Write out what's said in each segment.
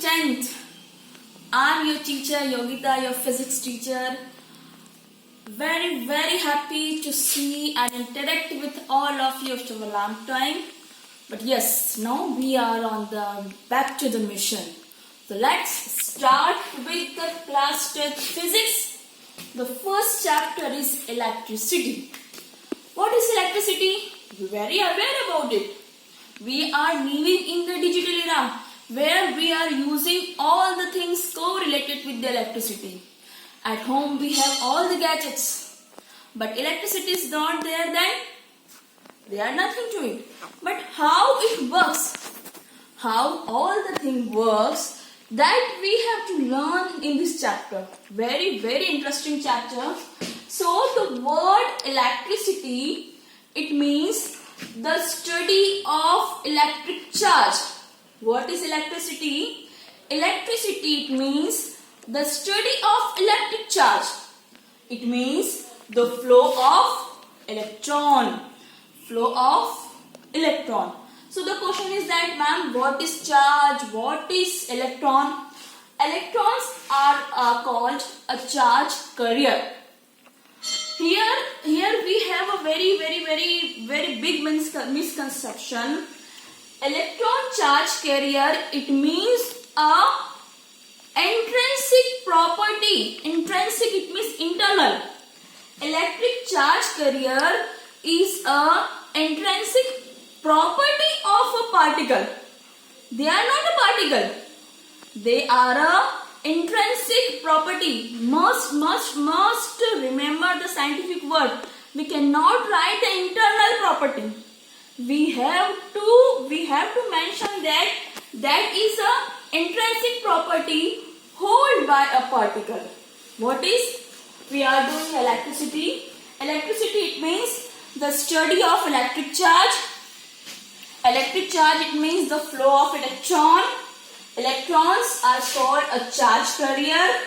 10th. I'm your teacher, Yogita, your physics teacher. Very happy to see and interact with all of you after a long time. But yes, now we are on the back to the mission. So let's start with the class 10th physics. The first chapter is electricity. What is electricity? You're very aware about it. We are living in the digital era where we are using all the things correlated with the electricity. At home we have all the gadgets, but electricity is not there, then they are nothing to it. But how it works, how all the thing works, that we have to learn in this chapter. Very interesting chapter. So the word electricity, it means the study of electric charge. What is electricity? Electricity, it means the study of electric charge. It means the flow of electron. Flow of electron. So the question is that, ma'am, what is charge? What is electron? Electrons are called a charge carrier. Here we have a very big misconception. Electron charge carrier, it means a intrinsic property. Intrinsic, it means internal. Electric charge carrier is a intrinsic property of a particle. They are not a particle. They are a intrinsic property. Must remember the scientific word. We cannot write the internal property. We have to mention that is a intrinsic property held by a particle. What is? We are doing electricity. Electricity, it means the study of electric charge. Electric charge, it means the flow of electron. Electrons are called a charge carrier,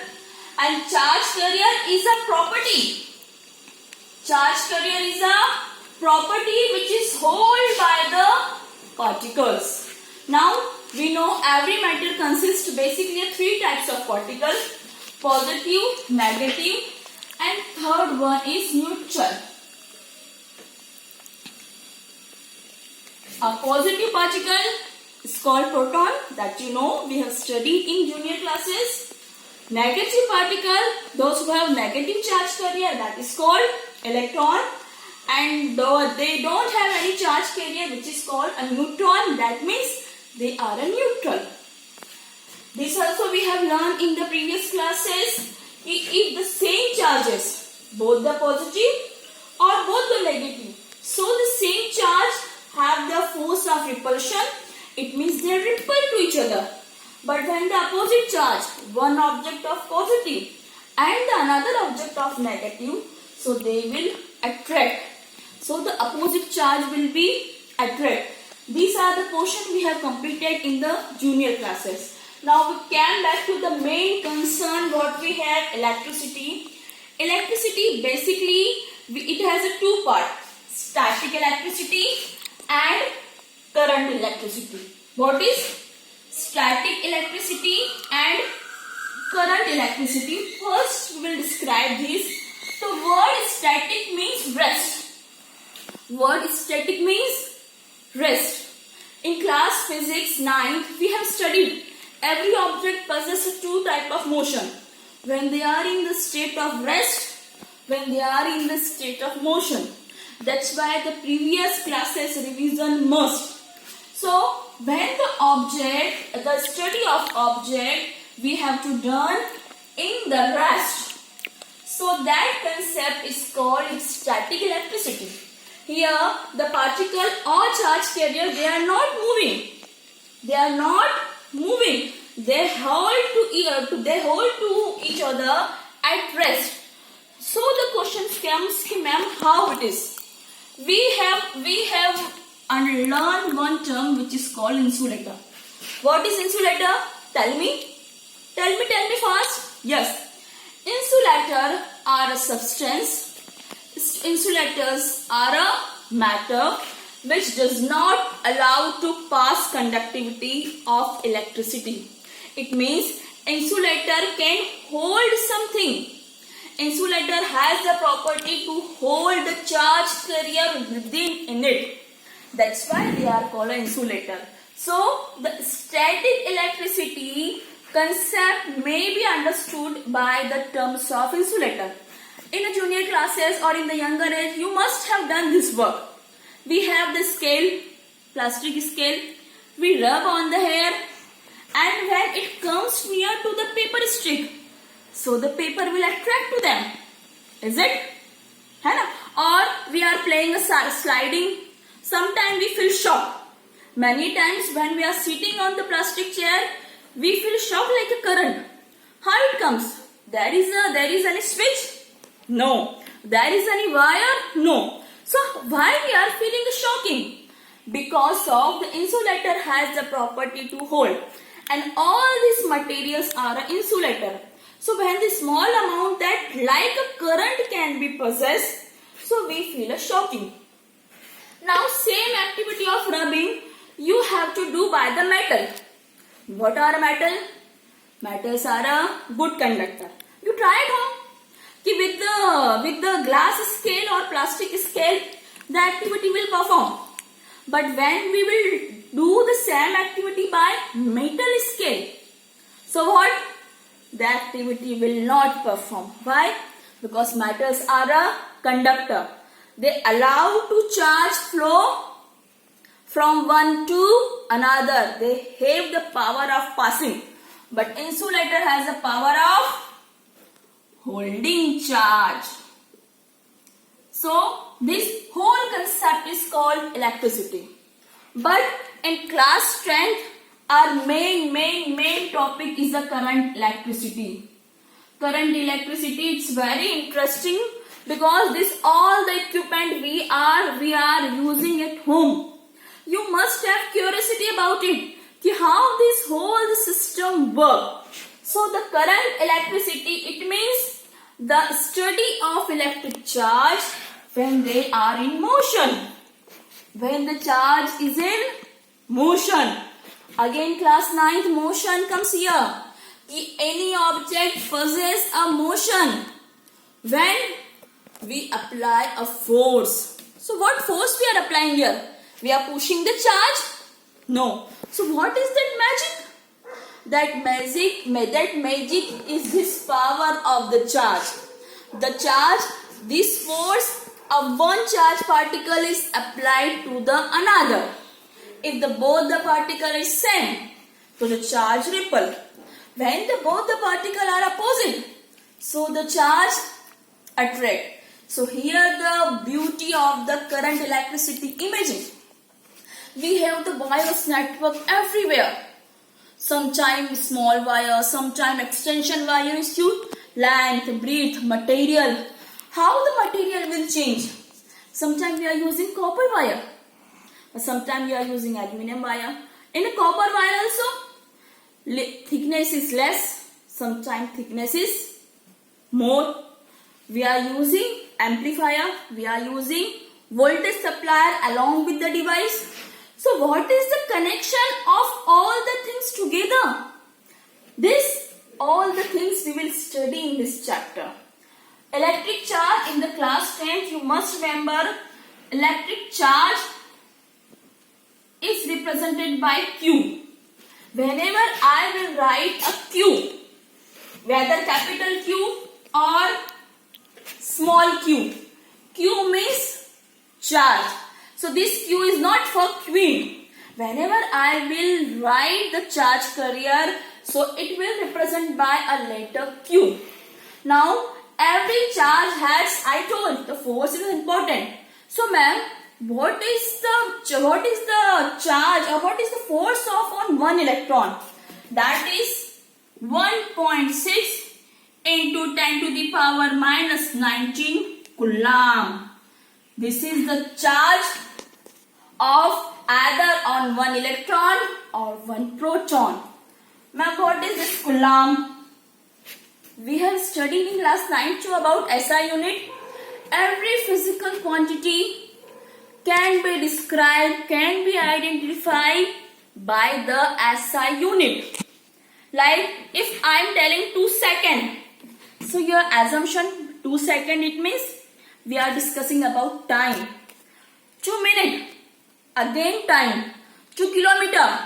and charge carrier is a property. Charge carrier is a property which is held by the particles. Now we know every matter consists basically of three types of particles: positive, negative, and third one is neutral. A positive particle is called proton, that you know, we have studied in junior classes. Negative particle, those who have negative charge carrier, that is called electron. And though they don't have any charge carrier, which is called a neutron, that means they are a neutral. This also we have learned in the previous classes. If the same charges, both the positive or both the negative, so the same charge have the force of repulsion, it means they repel to each other. But when the opposite charge, one object of positive and another object of negative, so they will attract. So the opposite charge will be attract. These are the portion we have completed in the junior classes. Now we came back to the main concern what we have, electricity. Electricity basically it has a two part: static electricity and current electricity. What is static electricity and current electricity? First we will describe this. The word static means rest. Word static means rest. In class physics 9th we have studied every object possesses two types of motion. When they are in the state of rest, when they are in the state of motion. That's why the previous classes revision must. So when the study of object we have to learn in the rest. So that concept is called static electricity. Here the particle or charge carrier, they are not moving. They are not moving. They hold to each other at rest. So the question comes, ma'am, how it is? We have learned one term which is called insulator. What is insulator? Tell me fast. Yes. Insulator are a substance. Insulators are a matter which does not allow to pass conductivity of electricity. It means insulator can hold something. Insulator has the property to hold the charge carrier within in it. That's why they are called an insulator. So the static electricity concept may be understood by the terms of insulator. In the junior classes or in the younger age, you must have done this work. We have the scale, plastic scale. We rub on the hair, and when it comes near to the paper stick, so the paper will attract to them. Is it? है ना? Or we are playing a sliding. Sometimes we feel shock. Many times when we are sitting on the plastic chair, we feel shock like a current. How it comes? There is any switch? No. There is any wire? No. So why we are feeling the shocking? Because of the insulator has the property to hold. And all these materials are an insulator. So when the small amount that like a current can be possessed, so we feel a shocking. Now same activity of rubbing you have to do by the metal. What are metal? Metals are a good conductor. You try it home. With the glass scale or plastic scale, the activity will perform. But when we will do the same activity by metal scale, so what? The activity will not perform. Why? Because metals are a conductor. They allow to charge flow from one to another. They have the power of passing. But insulator has the power of holding charge. So this whole concept is called electricity. But in class 10th, our main topic is the current electricity. Current electricity, it's very interesting because this all the equipment we are using at home. You must have curiosity about it. How this whole system works. So the current electricity, it means the study of electric charge when they are in motion. When the charge is in motion. Again class 9th, motion comes here. Any object possesses a motion when we apply a force. So what force we are applying here? We are pushing the charge? No. So what is that magic? That magic is this power of the charge. The charge, this force of one charge particle is applied to the another. If both the particle is same, so the charge ripple. When both the particle are opposite, so the charge attract. So here the beauty of the current electricity imaging. We have the wires network everywhere. Sometimes small wire, sometimes extension wire is used. Length, breadth, material. How the material will change? Sometimes we are using copper wire. Sometimes we are using aluminum wire. In a copper wire also, thickness is less. Sometimes thickness is more. We are using amplifier. We are using voltage supplier along with the device. So what is the connection of all the things together? All the things we will study in this chapter. Electric charge in the class 10th, you must remember electric charge is represented by Q. Whenever I will write a Q, whether capital Q or small q, Q means charge. So this Q is not for queen. Whenever I will write the charge carrier, so it will represent by a letter Q. Now every charge has, I told the force is important. So ma'am, what is the charge or what is the force of on one electron? That is 1.6 into 10 to the power minus 19 Coulomb. This is the charge of either on one electron or one proton. Ma'am, what is this Coulomb? We have studied in class 9 too about SI unit. Every physical quantity can be described, can be identified by the SI unit. Like if I am telling 2 seconds, so your assumption 2 seconds, it means we are discussing about time. 2 minutes, again time. 2 kilometer,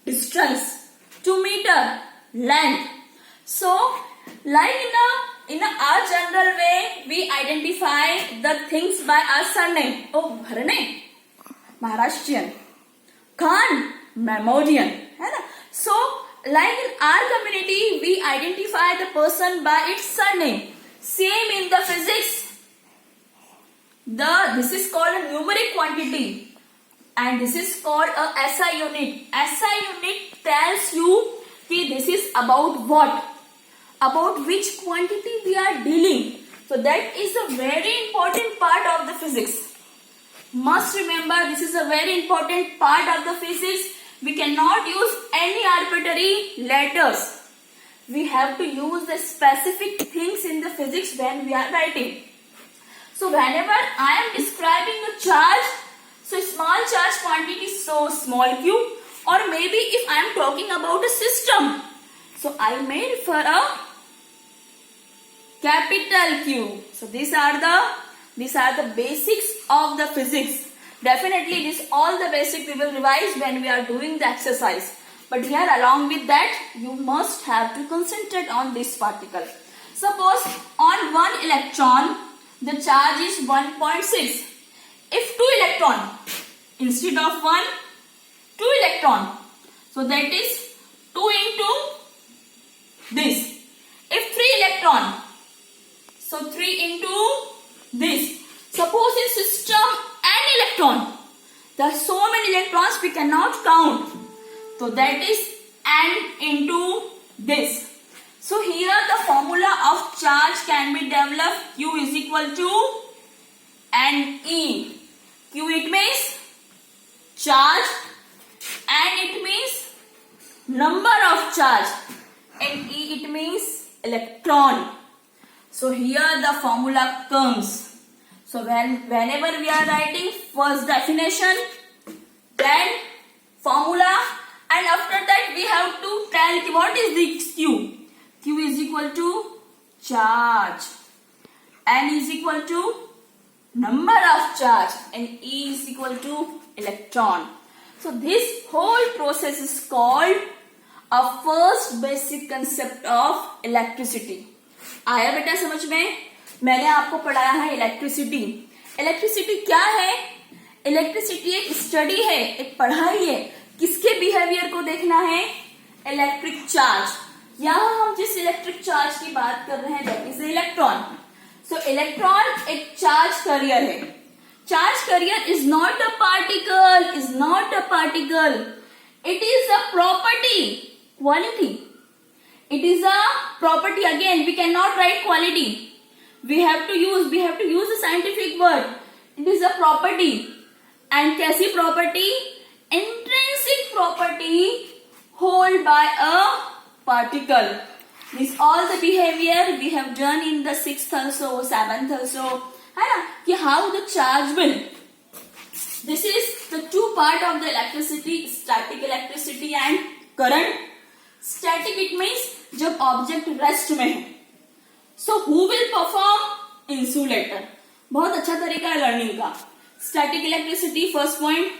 distance. 2 meter, length. So like in our general way, we identify the things by our surname. Oh, Bharane, Maharashtrian. Khan, Memorian. है ना? So like in our community, we identify the person by its surname. Same in the physics. This is called a numeric quantity, and this is called a SI unit. SI unit tells you कि this is about what, about which quantity we are dealing. So that is a very important part of the physics. Must remember, this is a very important part of the physics. We cannot use any arbitrary letters. We have to use the specific things in the physics when we are writing. So whenever I am describing a charge, so small charge quantity, so small q, or maybe if I am talking about a system, so I may refer a capital Q. So these are the basics of the physics. Definitely this all the basic we will revise when we are doing the exercise. But here along with that, you must have to concentrate on this particle. Suppose on one electron, the charge is 1.6. If 2 electron, instead of 1, 2 electron, so that is 2 into this. If 3 electron, so 3 into this. Suppose in system n electron, there are so many electrons we cannot count. So that is n into this. So here the formula of charge can be developed. Q is equal to Ne. Q it means charge, and it means number of charge, and E it means electron. So here the formula comes. So whenever we are writing first definition, then formula, and after that we have to tell what is the Q. Q is equal to charge, N is equal to number of charge, and E is equal to electron. So this whole process is called a first basic concept of electricity. आया बेटा समझ में? मैंने आपको पढ़ाया है electricity. Electricity क्या है? इलेक्ट्रिसिटी एक स्टडी है, एक पढ़ाई है. किसके बिहेवियर को देखना है? Electric charge. यहाँ हम जिस इलेक्ट्रिक चार्ज की बात कर रहे हैं that is electron. So electron एक चार्ज कैरियर है. Charge carrier is not a particle, is not a particle. It is a property, quality. It is a property. Again, we cannot write quality. We have to use a scientific word. It is a property. And कैसी property? Intrinsic property held by a particle. This all the behavior we have done in the 6th also, 7th also. है ना? कि how the charge will. This is the two part of the electricity, static electricity and current. Static it means जब object rest में है. So who will perform? Insulator. बहुत अच्छा तरीका है लर्निंग का. Static electricity first point,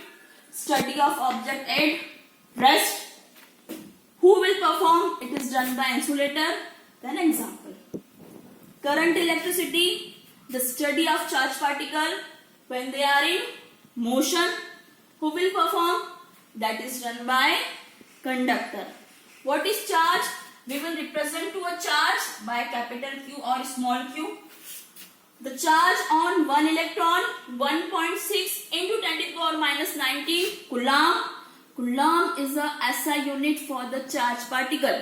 study of object at rest. Who will perform? It is done by insulator. Then example. Current electricity, the study of charge particle when they are in motion. Who will perform? That is done by conductor. What is charge? We will represent to a charge by capital Q or small q. The charge on one electron 1.6 into 10 to the power minus 90 coulomb. Coulomb is a SI unit for the charge particle.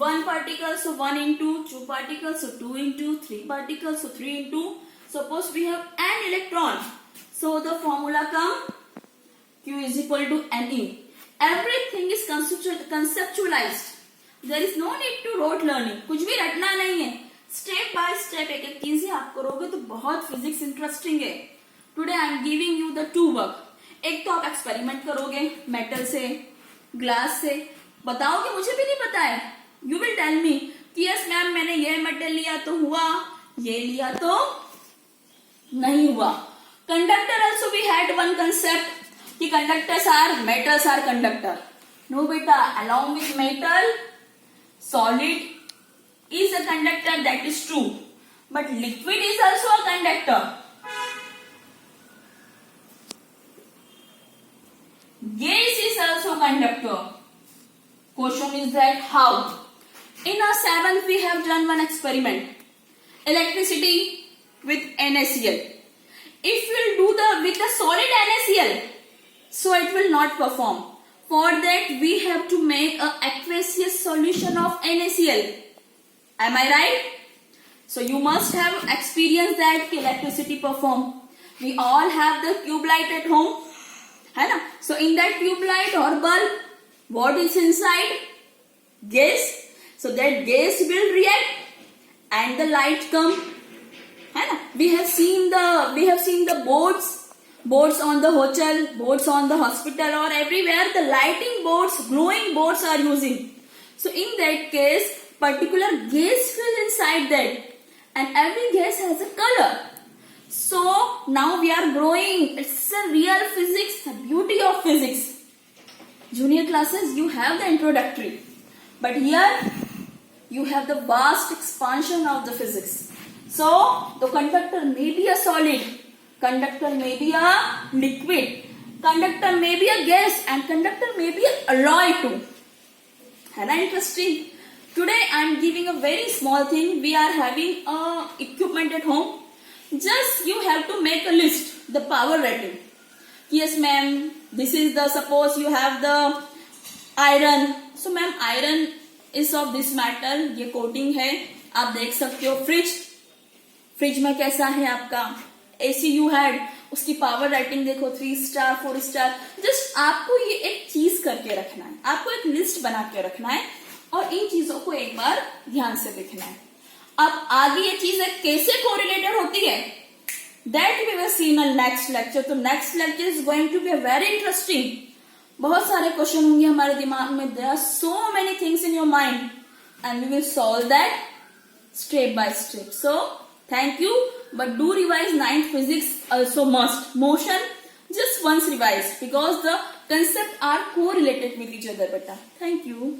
One particle, so 1 into 2 particles, so 2 into 3 particles, so 3 into. Suppose we have n electron, so the formula come Q is equal to Ne. Everything is conceptualized. There is no need to rote learning. कुछ भी रटना नहीं है. Step by step एक एक चीजें आप करोगे तो बहुत फिजिक्स इंटरेस्टिंग है. Today I am giving you the 2 work. एक तो आप एक्सपेरिमेंट करोगे मेटल से, ग्लास से, बताओगे, मुझे भी नहीं पता है. यू विल टेल मी कि यस मैम मैंने ये मेटल लिया तो हुआ, ये लिया तो नहीं हुआ. Conductor also we had one concept कि conductors are metals are conductor. No बेटा, along with metal, solid is a conductor, that is true, but liquid is also a conductor. Gas is also conductor. Question is that how? In our 7th we have done one experiment, electricity with NaCl. If we'll do with the solid NaCl, so it will not perform. For that we have to make a aqueous solution of NaCl. Am I right? So you must have experienced that electricity perform. We all have the tube light at home, है ना? So in that tube light or bulb, what is inside? Gas. So that gas will react and the light come, है ना? We have seen the boards on the hotel, boards on the hospital, or everywhere the lighting boards, glowing boards are using. So in that case, particular gas fill inside that, and every gas has a color. So now we are growing. It's a real physics, the beauty of physics. Junior classes, you have the introductory, but here you have the vast expansion of the physics. So the conductor may be a solid, conductor may be a liquid, conductor may be a gas, and conductor may be an alloy too. Isn't that interesting? Today I am giving a very small thing. We are having equipment at home. Just you have to make a list, the power rating. Yes ma'am, this is the, suppose you have the iron. So ma'am, iron is of this metal, ये coating है. आप देख सकते हो fridge में कैसा है आपका. AC you had, उसकी पावर रेटिंग देखो 3 स्टार 4 स्टार. जस्ट आपको ये एक चीज करके रखना है, आपको एक लिस्ट बना के रखना है और इन चीजों को एक बार ध्यान से देखना है. अब आगे ये चीजें कैसे कोरिलेटेड होती है, that we will see in next lecture. तो next lecture is going to be very interesting. बहुत सारे क्वेश्चन होंगे हमारे दिमाग में. There are so many things in your mind and we will solve that step by step. So thank you, but do revise 9th physics also must. Motion just once revise because the concepts are correlated with each other. Beta, thank you.